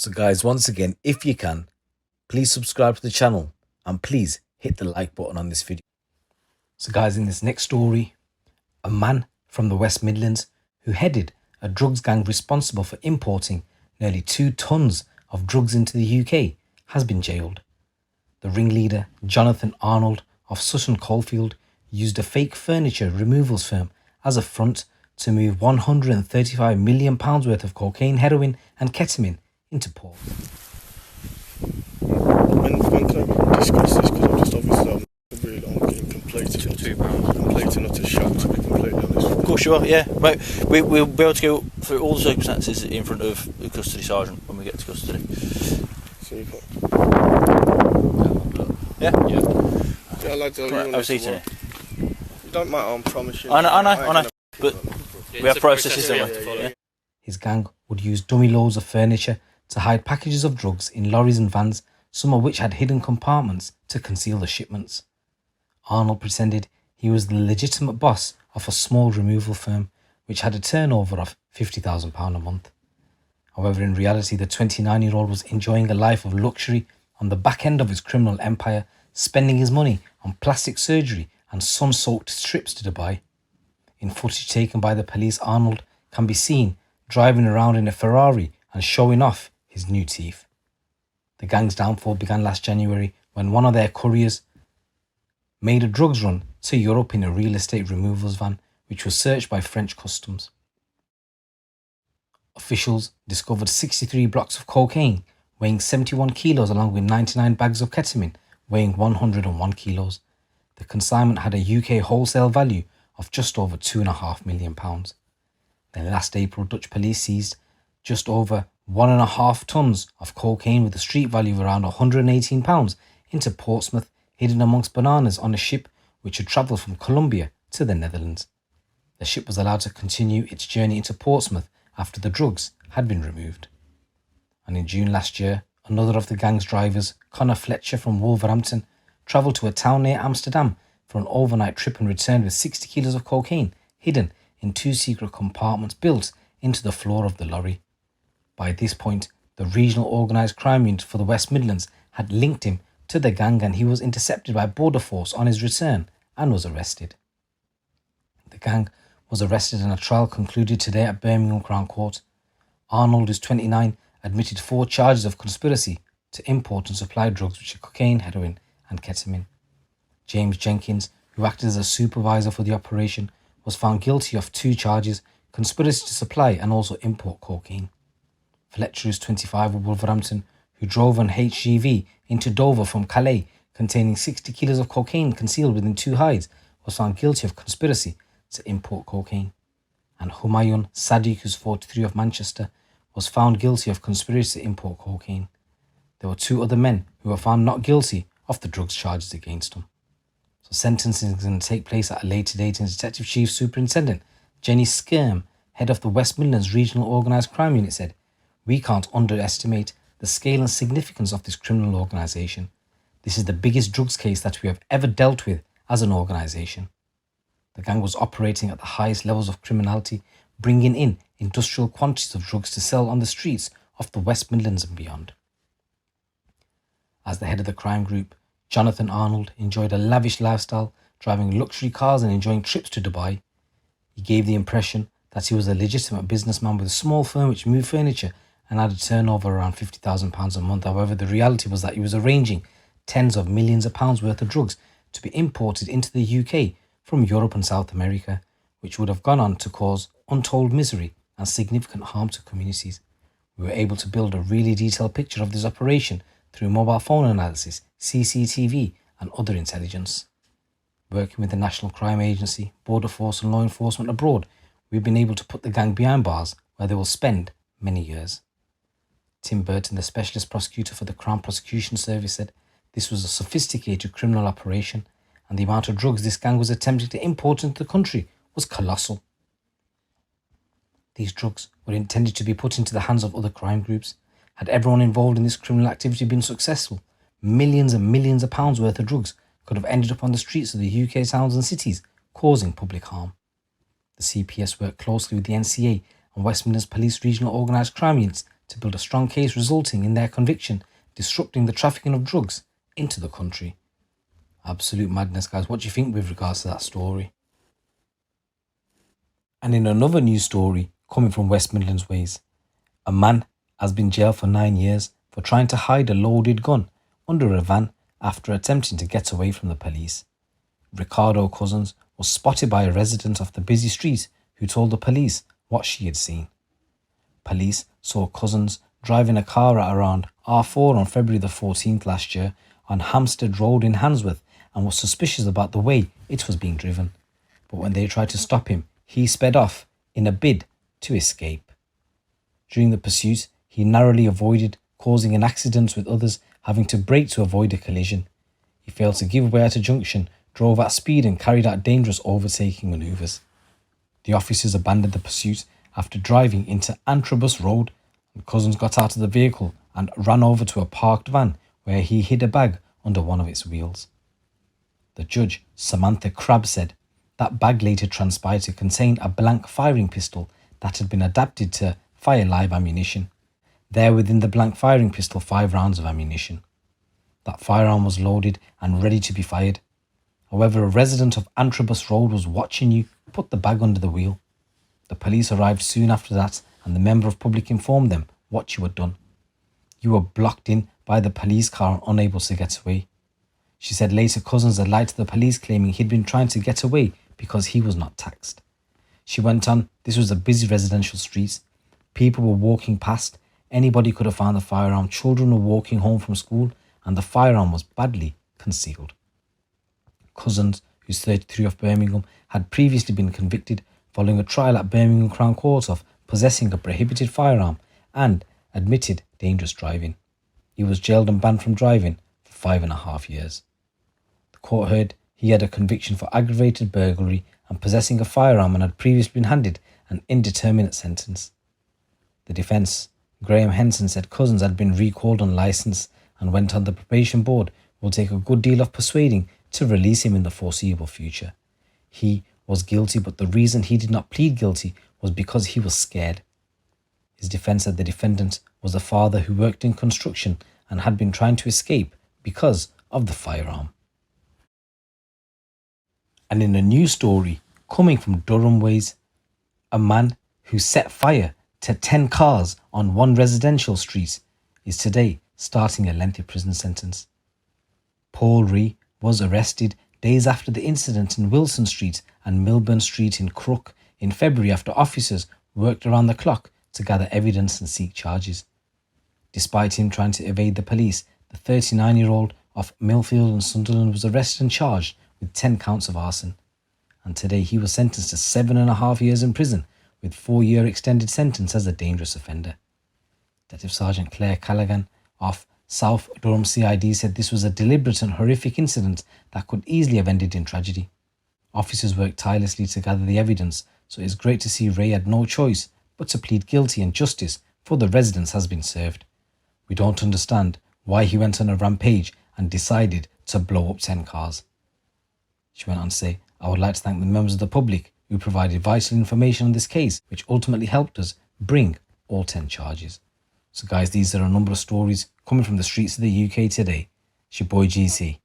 So guys, once again, if you can, please subscribe to the channel and please hit the like button on this video. So guys, in this next story, a man from the West Midlands who headed a drugs gang responsible for importing nearly 2 tons of drugs into the UK has been jailed. The ringleader, Jonathan Arnold of Sutton, Coldfield, used a fake furniture removals firm as a front to move £135 million worth of cocaine, heroin and ketamine into port. When can I discuss this? Because I'm just obviously I'm getting completely utter shocked to be completely honest. Of course you are, yeah. Mate, we'll be able to go through all the circumstances in front of the custody sergeant when we get to custody. Super. Yeah? Yeah, lads, I'll see you today. It don't matter, I promise you. I know. But we have processes, don't we? Yeah. His gang would use dummy loads of furniture to hide packages of drugs in lorries and vans, some of which had hidden compartments to conceal the shipments. Arnold pretended he was the legitimate boss of a small removal firm which had a turnover of £50,000 a month. However, in reality, the 29-year-old was enjoying a life of luxury on the back end of his criminal empire, spending his money on plastic surgery and sun-soaked trips to Dubai. In footage taken by the police, Arnold can be seen driving around in a Ferrari and showing off his new teeth. The gang's downfall began last January when one of their couriers made a drugs run to Europe in a real estate removals van, which was searched by French customs. Officials discovered 63 blocks of cocaine weighing 71 kilos along with 99 bags of ketamine weighing 101 kilos. The consignment had a UK wholesale value of just over £2.5 million. Then last April, Dutch police seized just over 1.5 tons of cocaine with a street value of around £118 into Portsmouth, hidden amongst bananas on a ship which had travelled from Colombia to the Netherlands. The ship was allowed to continue its journey into Portsmouth after the drugs had been removed. And in June last year, another of the gang's drivers, Connor Fletcher from Wolverhampton, travelled to a town near Amsterdam for an overnight trip and returned with 60 kilos of cocaine hidden in 2 secret compartments built into the floor of the lorry. By this point, the regional organised crime unit for the West Midlands had linked him to the gang, and he was intercepted by Border Force on his return and was arrested. The gang was arrested and a trial concluded today at Birmingham Crown Court. Arnold, who's 29, admitted 4 charges of conspiracy to import and supply drugs, which are cocaine, heroin and ketamine. James Jenkins, who acted as a supervisor for the operation, was found guilty of 2 charges, conspiracy to supply and also import cocaine. Fletcher, who's 25, of Wolverhampton, who drove an HGV into Dover from Calais containing 60 kilos of cocaine concealed within 2 hides, was found guilty of conspiracy to import cocaine. And Humayun Sadiq, who's 43, of Manchester, was found guilty of conspiracy to import cocaine. There were 2 other men who were found not guilty of the drugs charges against them. So sentencing is going to take place at a later date, and Detective Chief Superintendent Jenny Skirm, head of the West Midlands Regional Organised Crime Unit, said, "We can't underestimate the scale and significance of this criminal organisation. This is the biggest drugs case that we have ever dealt with as an organisation." The gang was operating at the highest levels of criminality, bringing in industrial quantities of drugs to sell on the streets of the West Midlands and beyond. As the head of the crime group, Jonathan Arnold enjoyed a lavish lifestyle, driving luxury cars and enjoying trips to Dubai. He gave the impression that he was a legitimate businessman with a small firm which moved furniture and had a turnover around £50,000 a month. However, the reality was that he was arranging tens of millions of pounds worth of drugs to be imported into the UK from Europe and South America, which would have gone on to cause untold misery and significant harm to communities. We were able to build a really detailed picture of this operation through mobile phone analysis, CCTV and other intelligence. Working with the National Crime Agency, Border Force and law enforcement abroad, we've been able to put the gang behind bars where they will spend many years. Tim Burton, the specialist prosecutor for the Crown Prosecution Service, said this was a sophisticated criminal operation and the amount of drugs this gang was attempting to import into the country was colossal. These drugs were intended to be put into the hands of other crime groups. Had everyone involved in this criminal activity been successful, millions and millions of pounds worth of drugs could have ended up on the streets of the UK towns and cities, causing public harm. The CPS worked closely with the NCA and West Midlands Police Regional Organised Crime Units to build a strong case resulting in their conviction, disrupting the trafficking of drugs into the country. Absolute madness, guys. What do you think with regards to that story? And in another news story coming from West Midlands ways, a man has been jailed for 9 years for trying to hide a loaded gun under a van after attempting to get away from the police. Ricardo Cousins was spotted by a resident of the busy street who told the police what she had seen. Police saw Cousins driving a car at around R4 on February the 14th last year on Hampstead Road in Handsworth and was suspicious about the way it was being driven. But when they tried to stop him, he sped off in a bid to escape. During the pursuit, he narrowly avoided causing an accident with others having to brake to avoid a collision. He failed to give way at a junction, drove at speed and carried out dangerous overtaking manoeuvres. The officers abandoned the pursuit after driving into Antrobus Road, and Cousins got out of the vehicle and ran over to a parked van where he hid a bag under one of its wheels. The judge, Samantha Crabb, said that bag later transpired to contain a blank firing pistol that had been adapted to fire live ammunition. There within the blank firing pistol 5 rounds of ammunition. That firearm was loaded and ready to be fired. However, a resident of Antrobus Road was watching you put the bag under the wheel. The police arrived soon after that and the member of public informed them what you had done. You were blocked in by the police car and unable to get away. She said later Cousins had lied to the police claiming he'd been trying to get away because he was not taxed. She went on, this was a busy residential street. People were walking past. Anybody could have found the firearm. Children were walking home from school and the firearm was badly concealed. Cousins, who's 33 of Birmingham, had previously been convicted following a trial at Birmingham Crown Court of possessing a prohibited firearm and admitted dangerous driving. He was jailed and banned from driving for 5.5 years. The court heard he had a conviction for aggravated burglary and possessing a firearm and had previously been handed an indeterminate sentence. The defence, Graham Henson, said Cousins had been recalled on licence and went on the probation board will take a good deal of persuading to release him in the foreseeable future. He was guilty, but the reason he did not plead guilty was because he was scared. His defence said the defendant was a father who worked in construction and had been trying to escape because of the firearm. And in a new story coming from Durham ways, a man who set fire to 10 cars on one residential street is today starting a lengthy prison sentence. Paul Ree was arrested days after the incident in Wilson Street and Milburn Street in Crook in February after officers worked around the clock to gather evidence and seek charges. Despite him trying to evade the police, the 39-year-old of Millfield and Sunderland was arrested and charged with 10 counts of arson. And today he was sentenced to 7.5 years in prison with 4-year extended sentence as a dangerous offender. Detective Sergeant Claire Callaghan of South Durham CID said this was a deliberate and horrific incident that could easily have ended in tragedy. Officers worked tirelessly to gather the evidence, so it's great to see Ray had no choice but to plead guilty and justice for the residents has been served. We don't understand why he went on a rampage and decided to blow up 10 cars. She went on to say, I would like to thank the members of the public who provided vital information on this case, which ultimately helped us bring all 10 charges. So guys, these are a number of stories coming from the streets of the UK today. It's your boy GC.